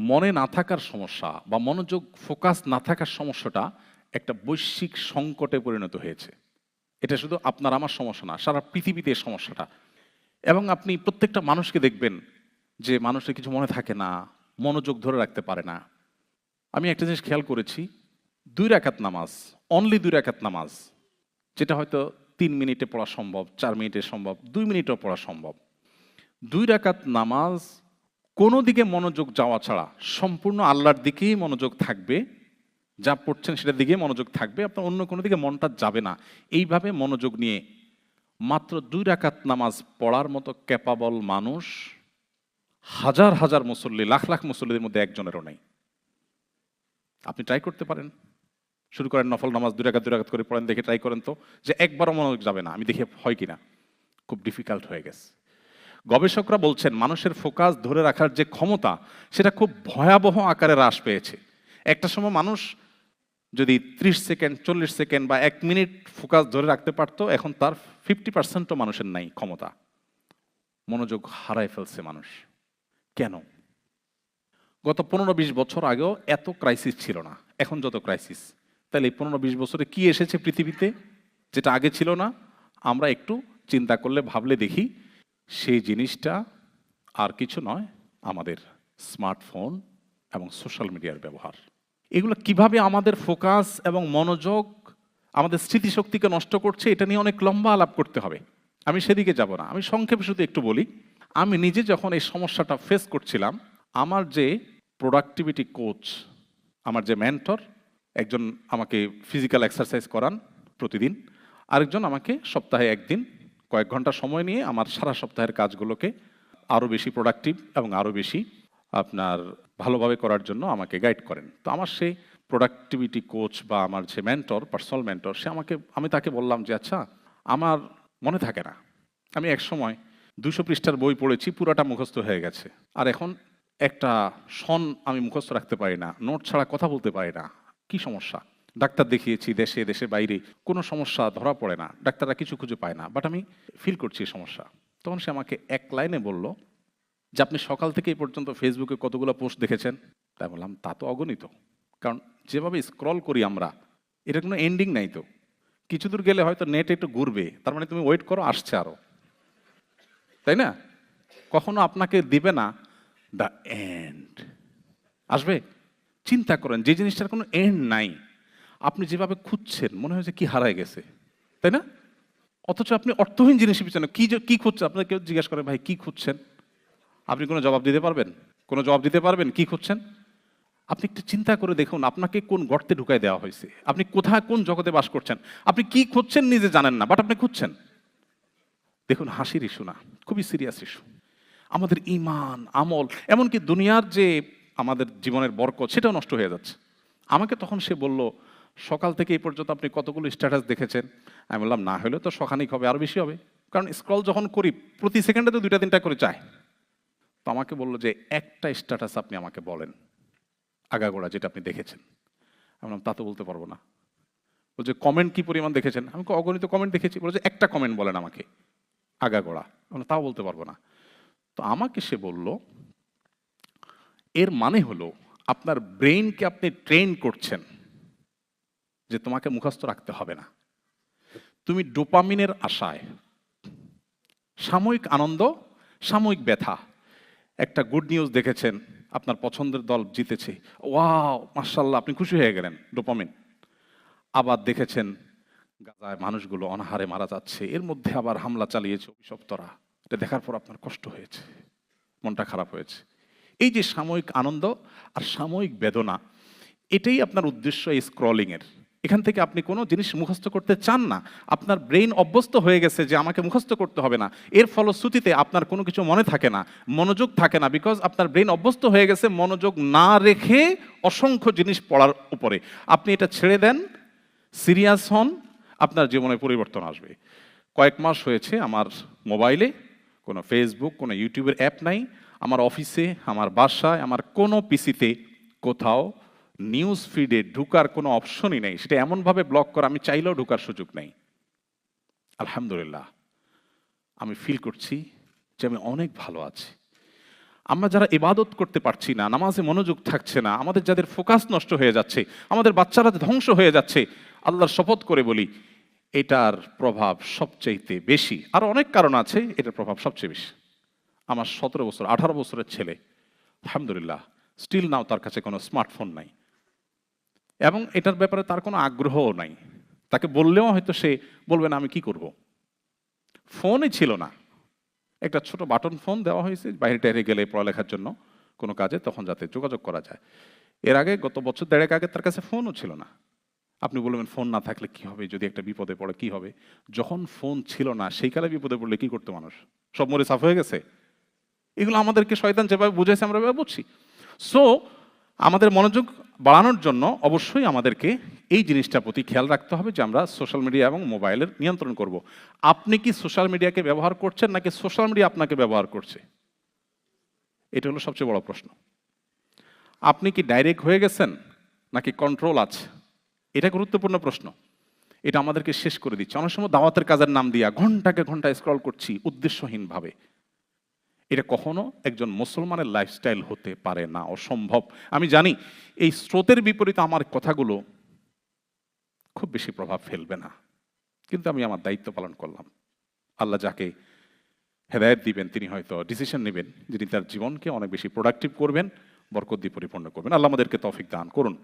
মনে না থাকার সমস্যা বা মনোযোগ ফোকাস না থাকার সমস্যাটা একটা বৈশ্বিক সংকটে পরিণত হয়েছে। এটা শুধু আপনার আমার সমস্যা না, সারা পৃথিবীতে এই সমস্যাটা। এবং আপনি প্রত্যেকটা মানুষকে দেখবেন যে মানুষের কিছু মনে থাকে না, মনোযোগ ধরে রাখতে পারে না। আমি একটা জিনিস খেয়াল করেছি, 2 রাকাত নামাজ, অনলি 2 রাকাত নামাজ, যেটা হয়তো 3 মিনিটে পড়া সম্ভব, 4 মিনিটে সম্ভব, 2 মিনিটেও পড়া সম্ভব। 2 রাকাত নামাজ কোনো দিকে মনোযোগ যাওয়া ছাড়া সম্পূর্ণ আল্লাহর দিকেই মনোযোগ থাকবে, যা পড়ছেন সেটার দিকেই মনোযোগ থাকবে, আপনার অন্য কোনো দিকে মনটা যাবে না। এইভাবে মনোযোগ নিয়ে মাত্র 2 রাকাত নামাজ পড়ার মতো ক্যাপাবল মানুষ হাজার হাজার মুসল্লি, লাখ লাখ মুসল্লিদের মধ্যে একজনেরও নেই। আপনি ট্রাই করতে পারেন, শুরু করেন নফল নামাজ 2 রাকাত 2 রাকাত করে পড়েন, দেখে ট্রাই করেন তো যে একবারও মনোযোগ যাবে না, আমি দেখে হয় কিনা। খুব ডিফিকাল্ট হয়ে গেছে। গবেষকরা বলছেন মানুষের ফোকাস ধরে রাখার যে ক্ষমতা সেটা খুব ভয়াবহ আকারে হ্রাস পেয়েছে। একটা সময় মানুষ যদি 30 সেকেন্ড, 40 সেকেন্ড বা 1 মিনিট ফোকাস ধরে রাখতে পারতো, এখন তার 50%ও মানুষের নাই ক্ষমতা। মনোযোগ হারায় ফেলছে মানুষ। কেন? গত 15-20 বছর আগেও এত ক্রাইসিস ছিল না, এখন যত ক্রাইসিস। তাহলে এই 15-20 বছরে কি এসেছে পৃথিবীতে যেটা আগে ছিল না? আমরা একটু চিন্তা করলে, ভাবলে দেখি, সেই জিনিসটা আর কিছু নয়, আমাদের স্মার্টফোন এবং সোশ্যাল মিডিয়ার ব্যবহার। এগুলো কিভাবে আমাদের ফোকাস এবং মনোযোগ, আমাদের স্মৃতিশক্তিকে নষ্ট করছে, এটা নিয়ে অনেক লম্বা আলাপ করতে হবে। আমি সেদিকে যাব না, আমি সংক্ষেপে শুধু একটু বলি। আমি নিজে যখন এই সমস্যাটা ফেস করছিলাম, আমার যে প্রোডাক্টিভিটি কোচ, আমার যে মেন্টর, একজন আমাকে ফিজিক্যাল এক্সারসাইজ করান প্রতিদিন, আরেকজন আমাকে সপ্তাহে একদিন কয়েক ঘন্টা সময় নিয়ে আমার সারা সপ্তাহের কাজগুলোকে আরও বেশি প্রোডাক্টিভ এবং আরও বেশি আপনার ভালোভাবে করার জন্য আমাকে গাইড করেন। তো আমার সেই প্রোডাক্টিভিটি কোচ বা আমার যে মেন্টর, পার্সোনাল মেন্টর, আমি তাকে বললাম যে আচ্ছা, আমার মনে থাকে না, আমি এক সময় 200 পৃষ্ঠার বই পড়েছি, পুরাটা মুখস্থ হয়ে গেছে, আর এখন একটা সন আমি মুখস্থ রাখতে পারি না, নোট ছাড়া কথা বলতে পারি না। কি সমস্যা? ডাক্তার দেখিয়েছি দেশে দেশে বাইরে, কোনো সমস্যা ধরা পড়ে না, ডাক্তাররা কিছু খুঁজে পায় না, বাট আমি ফিল করছি এই সমস্যা। তখন সে আমাকে এক লাইনে বলল যে আপনি সকাল থেকে এই পর্যন্ত ফেসবুকে কতগুলো পোস্ট দেখেছেন? তাই বললাম, তা তো অগণিত, কারণ যেভাবে স্ক্রল করি আমরা, এটা কোনো এন্ডিং নাই তো। কিছু দূর গেলে হয়তো নেট একটু ঘুরবে, তার মানে তুমি ওয়েট করো, আসছে আরো, তাই না? কখনো আপনাকে দিবে না দ্য এন্ড, আসবে। চিন্তা করেন, যে জিনিসটার কোনো এন্ড নাই, আপনি যেভাবে খুঁজছেন মনে হয়েছে কি হারায় গেছে, তাই না? অথচ আপনি অর্থহীন জিনিসের পিছনে কি খুঁজছেন? আপনার কেউ জিজ্ঞাসা করে ভাই কি খুঁজছেন, আপনি কোনো জবাব দিতে পারবেন? কোনো জবাব দিতে পারবেন কি খুঁজছেন? আপনি একটু চিন্তা করে দেখুন, আপনাকে কোন গর্তে ঢুকাই দেওয়া হয়েছে, আপনি কোথায় কোন জগতে বাস করছেন, আপনি কি খুঁজছেন নিজে জানেন না, বাট আপনি খুঁজছেন। দেখুন, হাসির ইস্যু না, খুবই সিরিয়াস ইস্যু। আমাদের ঈমান, আমল, এমনকি দুনিয়ার যে আমাদের জীবনের বরকত, সেটাও নষ্ট হয়ে যাচ্ছে। আমাকে তখন সে বলল, সকাল থেকে এই পর্যন্ত আপনি কতগুলো স্ট্যাটাস দেখেছেন? আমি বললাম, না হলেও তো শখানিক হবে, আরও বেশি হবে, কারণ স্ক্রল যখন করি প্রতি সেকেন্ডে তো 2টা-3টা করে চায়। তো আমাকে বললো যে একটা স্ট্যাটাস আপনি আমাকে বলেন আগাগোড়া যেটা আপনি দেখেছেন। আমি বললাম, তা তো বলতে পারবো না। বলছে কমেন্ট কি পরিমাণ দেখেছেন? আমি অগণিত কমেন্ট দেখেছি। বলে যে একটা কমেন্ট বলেন আমাকে আগাগোড়া। আমি তাও বলতে পারবো না। তো আমাকে সে বলল, এর মানে হলো আপনার ব্রেইনকে আপনি ট্রেন করছেন যে তোমাকে মুখস্থ রাখতে হবে না, তুমি ডোপামিনের আশায়, সাময়িক আনন্দ, সাময়িক ব্যথা, একটা গুড নিউজ দেখেছেন, আপনার পছন্দের দল জিতেছে, ওয়াও মাশাআল্লাহ, আপনি খুশি হয়ে গেলেন, ডোপামিন। আবার দেখেছেন গাজায় মানুষগুলো অনাহারে মারা যাচ্ছে, এর মধ্যে আবার হামলা চালিয়েছে অভিশপ্তরা, এটা দেখার পর আপনার কষ্ট হয়েছে, মনটা খারাপ হয়েছে। এই যে সাময়িক আনন্দ আর সাময়িক বেদনা, এটাই আপনার উদ্দেশ্য এই স্ক্রলিংয়ের। এখান থেকে আপনি কোনো জিনিস মুখস্থ করতে চান না, আপনার ব্রেইন অভ্যস্ত হয়ে গেছে যে আমাকে মুখস্থ করতে হবে না। এর ফলশ্রুতিতে আপনার কোনো কিছু মনে থাকে না, মনোযোগ থাকে না, বিকজ আপনার ব্রেইন অভ্যস্ত হয়ে গেছে মনোযোগ না রেখে অসংখ্য জিনিস পড়ার উপরে। আপনি এটা ছেড়ে দেন, সিরিয়াস হন, আপনার জীবনে পরিবর্তন আসবে। কয়েক মাস হয়েছে আমার মোবাইলে কোনো ফেসবুক, কোনো ইউটিউবের অ্যাপ নাই, আমার অফিসে, আমার বাসায়, আমার কোনো পিসিতে কোথাও নিউজ ফিডে ঢুকার কোনো অপশনই নেই। সেটা এমনভাবে ব্লক করা, আমি চাইলেও ঢুকার সুযোগ নেই। আলহামদুলিল্লাহ, আমি ফিল করছি যে আমি অনেক ভালো আছি। আমরা যারা ইবাদত করতে পারছি না, নামাজে মনোযোগ থাকছে না, আমাদের যাদের ফোকাস নষ্ট হয়ে যাচ্ছে, আমাদের বাচ্চারা ধ্বংস হয়ে যাচ্ছে, আল্লাহর শপথ করে বলি এটার প্রভাব সবচাইতে বেশি। আরো অনেক কারণ আছে, এটার প্রভাব সবচেয়ে বেশি। আমার 17 বছর 18 বছরের ছেলে, আলহামদুলিল্লাহ, স্টিল নাও তার কাছে কোনো স্মার্টফোন নাই, এবং এটার ব্যাপারে তার কোনো আগ্রহও নাই। তাকে বললেও হয়তো সে বলবে না আমি কি করব। ফোনই ছিল না, একটা ছোট বাটন ফোন দেওয়া হয়েছে বাইরে টাইরে গেলে পড়ালেখার জন্য কোনো কাজে, তখন যাতে যোগাযোগ করা যায়। এর আগে গত বছর দেড়েক আগে তার কাছে ফোনও ছিল না। আপনি বলবেন ফোন না থাকলে কি হবে, যদি একটা বিপদে পড়ে কি হবে? যখন ফোন ছিল না সেই কালে বিপদে পড়লে কি করতো মানুষ? সব মরে সাফ হয়ে গেছে। এগুলো আমাদেরকে শয়তান যেভাবে বুঝাইছে আমরা এভাবে বুঝছি। সো আমাদের মনোযোগ বাড়ানোর জন্য অবশ্যই আমাদেরকে এই জিনিসটার প্রতি খেয়াল রাখতে হবে যে আমরা সোশ্যাল মিডিয়া এবং মোবাইলের নিয়ন্ত্রণ করব। আপনি কি সোশ্যাল মিডিয়াকে ব্যবহার করছেন নাকি সোশ্যাল মিডিয়া আপনাকে ব্যবহার করছে? এটা হলো সবচেয়ে বড় প্রশ্ন। আপনি কি ডাইরেক্ট হয়ে গেছেন নাকি কন্ট্রোল আছে? এটা গুরুত্বপূর্ণ প্রশ্ন। এটা আমাদেরকে শেষ করে দিচ্ছে। অনেক সময় দাওয়াতের কাজের নাম দিয়া ঘন্টাকে ঘন্টা স্ক্রল করছি উদ্দেশ্যহীনভাবে। এটা কখনো একজন মুসলমানের লাইফস্টাইল হতে পারে না, অসম্ভব। আমি জানি এই স্রোতের বিপরীতে আমার কথাগুলো খুব বেশি প্রভাব ফেলবে না, কিন্তু আমি আমার দায়িত্ব পালন করলাম। আল্লাহ যাকে হেদায়েত দিবেন তিনি হয়তো ডিসিশন নেবেন যিনি তার জীবনকে অনেক বেশি প্রোডাক্টিভ করবেন, বরকত দিয়ে পরিপূর্ণ করবেন। আল্লাহ আমাদেরকে তৌফিক দান করুন।